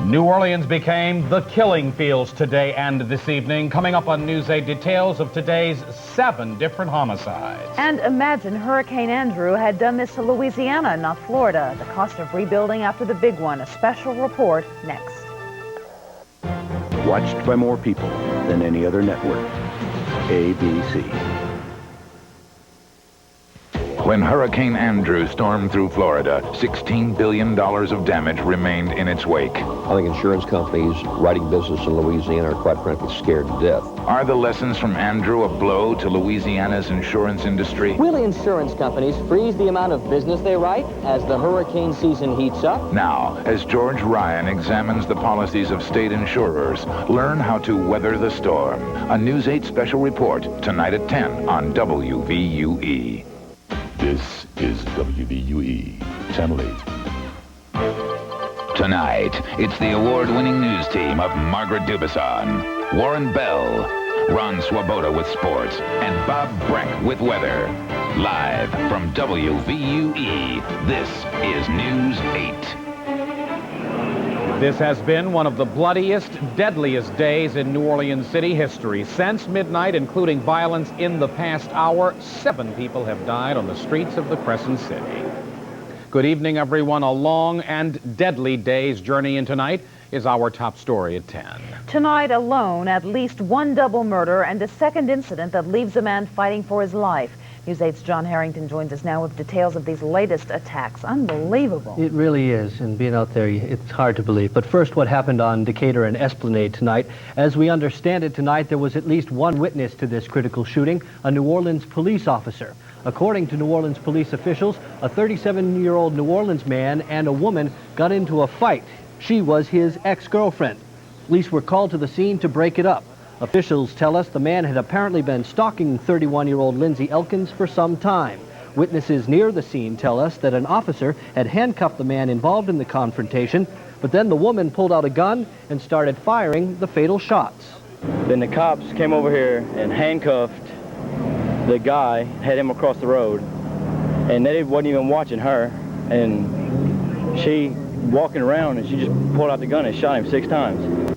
New Orleans became the killing fields today and this evening. Coming up on News 8, details of today's 7 different homicides. And imagine Hurricane Andrew had done this to Louisiana, not Florida. The cost of rebuilding after the big one. A special report next. Watched by more people than any other network. ABC. When Hurricane Andrew stormed through Florida, $16 billion of damage remained in its wake. I think insurance companies writing business in Louisiana are quite frankly scared to death. Are the lessons from Andrew a blow to Louisiana's insurance industry? Will insurance companies freeze the amount of business they write as the hurricane season heats up? Now, as George Ryan examines the policies of state insurers, learn how to weather the storm. A News 8 special report tonight at 10 on WVUE. This is WVUE, Channel 8. Tonight, it's the award-winning news team of Margaret Dubuisson, Warren Bell, Ron Swoboda with sports, and Bob Breck with weather. Live from WVUE, this is News 8. This has been one of the bloodiest, deadliest days in New Orleans City history. Since midnight, including violence in the past hour, 7 people have died on the streets of the Crescent City. Good evening, everyone. A long and deadly day's journey in tonight is our top story at 10. Tonight alone, at least 1 double murder and a second incident that leaves a man fighting for his life. News 8's John Harrington joins us now with details of these latest attacks. Unbelievable. It really is, and being out there, it's hard to believe. But first, what happened on Decatur and Esplanade tonight. As we understand it tonight, there was at least 1 witness to this critical shooting, a New Orleans police officer. According to New Orleans police officials, a 37-year-old New Orleans man and a woman got into a fight. She was his ex-girlfriend. Police were called to the scene to break it up. Officials tell us the man had apparently been stalking 31-year-old Lindsay Elkins for some time. Witnesses near the scene tell us that an officer had handcuffed the man involved in the confrontation, but then the woman pulled out a gun and started firing the fatal shots. Then the cops came over here and handcuffed the guy, had him across the road, and they wasn't even watching her, and she walking around and she just pulled out the gun and shot him 6 times.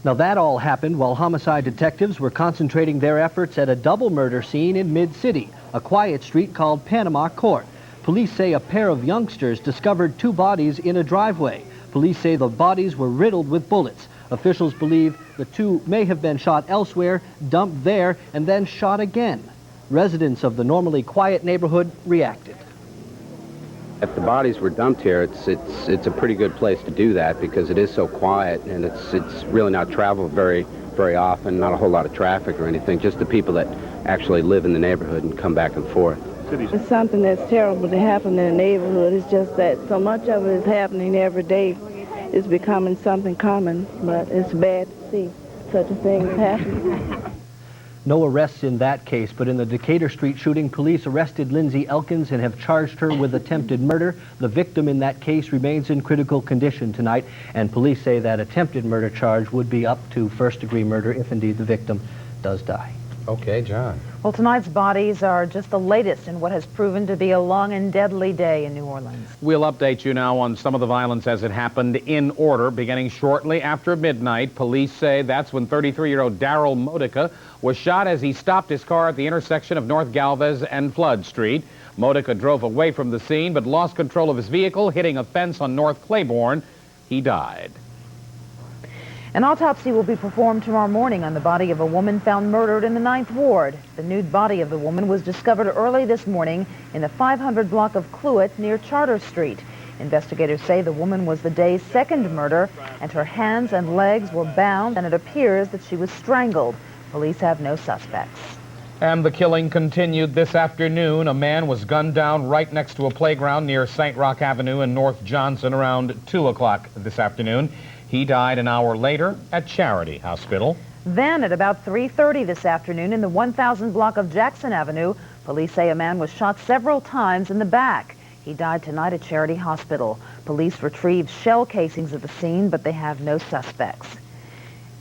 Now that all happened while homicide detectives were concentrating their efforts at a double murder scene in Mid-City, a quiet street called Panama Court. Police say a pair of youngsters discovered 2 bodies in a driveway. Police say the bodies were riddled with bullets. Officials believe the 2 may have been shot elsewhere, dumped there, and then shot again. Residents of the normally quiet neighborhood reacted. If the bodies were dumped here, it's a pretty good place to do that because it is so quiet and it's really not traveled very often, not a whole lot of traffic or anything, just the people that actually live in the neighborhood and come back and forth. It's something that's terrible to happen in the neighborhood. It's just that so much of it is happening every day. It's becoming something common, but it's bad to see such a thing is happening. No arrests in that case, but in the Decatur Street shooting, police arrested Lindsay Elkins and have charged her with attempted murder. The victim in that case remains in critical condition tonight, and police say that attempted murder charge would be up to first-degree murder if indeed the victim does die. Okay, John. Well, tonight's bodies are just the latest in what has proven to be a long and deadly day in New Orleans. We'll update you now on some of the violence as it happened in order. Beginning shortly after midnight, police say that's when 33-year-old Daryl Modica was shot as he stopped his car at the intersection of North Galvez and Flood Street. Modica drove away from the scene but lost control of his vehicle, hitting a fence on North Claiborne. He died. An autopsy will be performed tomorrow morning on the body of a woman found murdered in the 9th Ward. The nude body of the woman was discovered early this morning in the 500 block of Cluett near Charter Street. Investigators say the woman was the day's second murder, and her hands and legs were bound, and it appears that she was strangled. Police have no suspects. And the killing continued this afternoon. A man was gunned down right next to a playground near St. Roch Avenue in North Johnson around 2 o'clock this afternoon. He died an hour later at Charity Hospital. Then at about 3:30 this afternoon in the 1000 block of Jackson Avenue, police say a man was shot several times in the back. He died tonight at Charity Hospital. Police retrieved shell casings at the scene, but they have no suspects.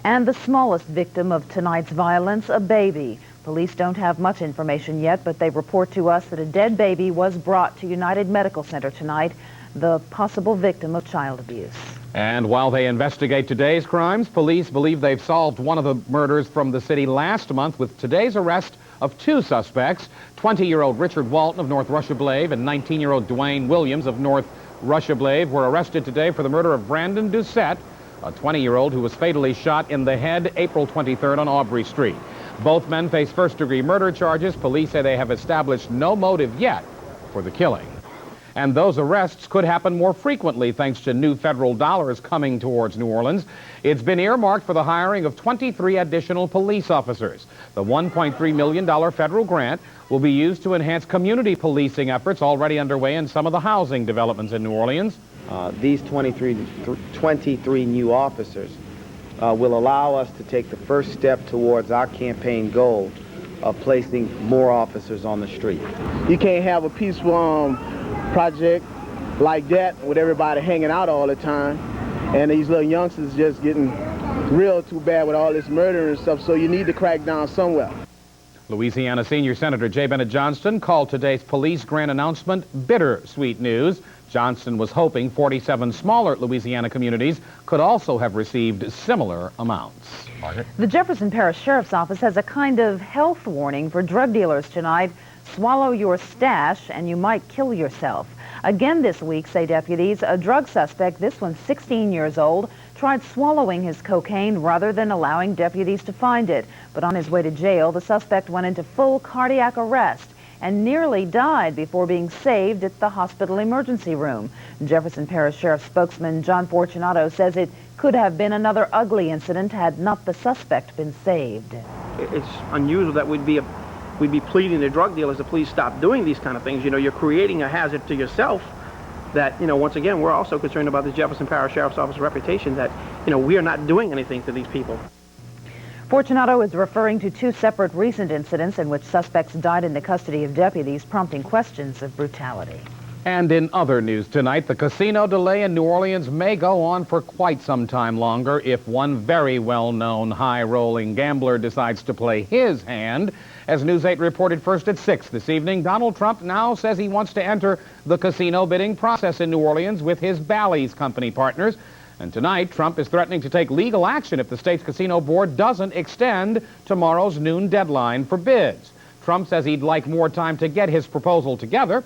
And the smallest victim of tonight's violence, a baby. Police don't have much information yet, but they report to us that a dead baby was brought to United Medical Center tonight, the possible victim of child abuse. And while they investigate today's crimes, police believe they've solved one of the murders from the city last month with today's arrest of two suspects. 20-year-old Richard Walton of North Russia-Blave and 19-year-old Dwayne Williams of North Russia-Blave were arrested today for the murder of Brandon Doucette, a 20-year-old who was fatally shot in the head April 23rd on Aubrey Street. Both men face first-degree murder charges. Police say they have established no motive yet for the killing. And those arrests could happen more frequently thanks to new federal dollars coming towards New Orleans. It's been earmarked for the hiring of 23 additional police officers. The $1.3 million federal grant will be used to enhance community policing efforts already underway in some of the housing developments in New Orleans. These 23 new officers will allow us to take the first step towards our campaign goal of placing more officers on the street. You can't have a peaceful project like that with everybody hanging out all the time, and these little youngsters just getting real too bad with all this murder and stuff, so you need to crack down somewhere. Louisiana Senior Senator J. Bennett Johnston called today's police grant announcement bittersweet news. Johnston was hoping 47 smaller Louisiana communities could also have received similar amounts. Margaret? The Jefferson Parish Sheriff's Office has a kind of health warning for drug dealers tonight. Swallow your stash and you might kill yourself. Again this week, say deputies, a drug suspect, this one 16 years old, tried swallowing his cocaine rather than allowing deputies to find it. But on his way to jail, the suspect went into full cardiac arrest and nearly died before being saved at the hospital emergency room. Jefferson Parish Sheriff spokesman John Fortunato says it could have been another ugly incident had not the suspect been saved. It's unusual that we'd be pleading to drug dealers to please stop doing these kind of things. You know, you're creating a hazard to yourself that, you know, once again, we're also concerned about the Jefferson Parish Sheriff's Office reputation that, you know, we are not doing anything to these people. Fortunato is referring to two separate recent incidents in which suspects died in the custody of deputies, prompting questions of brutality. And in other news tonight, the casino delay in New Orleans may go on for quite some time longer if one very well-known high-rolling gambler decides to play his hand. As News 8 reported first at 6 this evening, Donald Trump now says he wants to enter the casino bidding process in New Orleans with his Bally's company partners. And tonight, Trump is threatening to take legal action if the state's casino board doesn't extend tomorrow's noon deadline for bids. Trump says he'd like more time to get his proposal together.